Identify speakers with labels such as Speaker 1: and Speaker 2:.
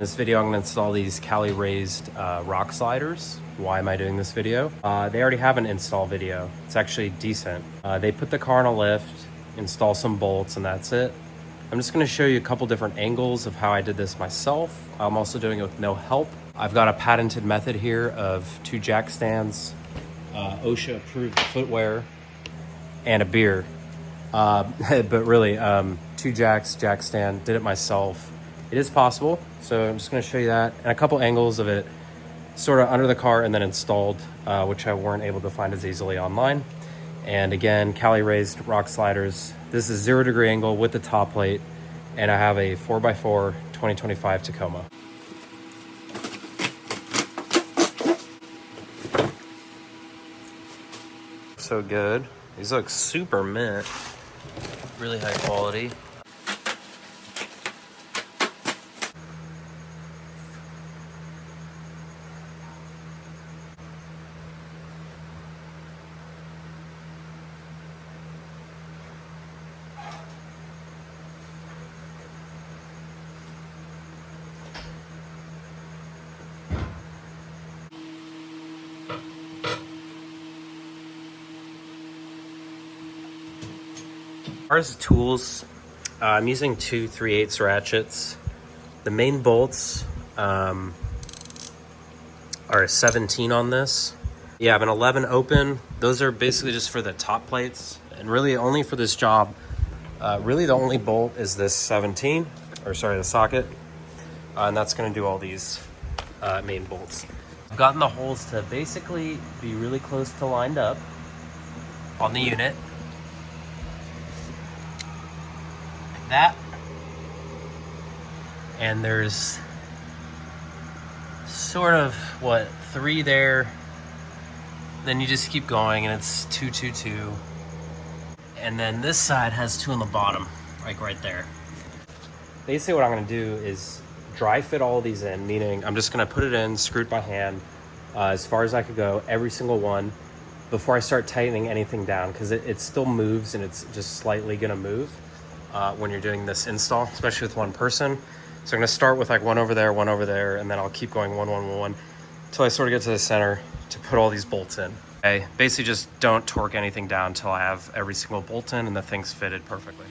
Speaker 1: This video I'm going to install these Cali Raised rock sliders. Why am I doing this video? They already have an install video. It's actually decent. They put the car on a lift, install some bolts, and that's it. I'm just going to show you a couple different angles of how I did this myself. I'm also doing it with no help. I've got a patented method here of 2 jack stands, OSHA approved footwear, and a beer. But really, 2 jacks, jack stand, did it myself. It is possible, so I'm just going to show you that and a couple angles of it sort of under the car and then installed, which I weren't able to find as easily online. And again, Cali Raised rock sliders. This is 0 degree angle with the top plate, and I have a 4x4 2025 Tacoma. So good. These look super mint, really high quality. As far as tools, I'm using 2 3/8 ratchets. The main bolts are a 17 on this. Yeah, I have an 11 open. Those are basically just for the top plates, and really only for this job. Really the only bolt is this 17, or sorry, the socket, and that's going to do all these main bolts. I've gotten the holes to basically be really close to lined up on the unit. That, and there's sort of 3 there, then you just keep going and it's 2 2 2, and then this side has 2 on the bottom, like right there. Basically what I'm going to do is dry fit all of these in, meaning I'm just going to put it in, screw it by hand as far as I could go, every single one, before I start tightening anything down, because it still moves and it's just slightly going to move when you're doing this install, especially with one person. So I'm gonna start with like one over there, and then I'll keep going one, until I sort of get to the center to put all these bolts in. Okay, basically just don't torque anything down until I have every single bolt in and the thing's fitted perfectly.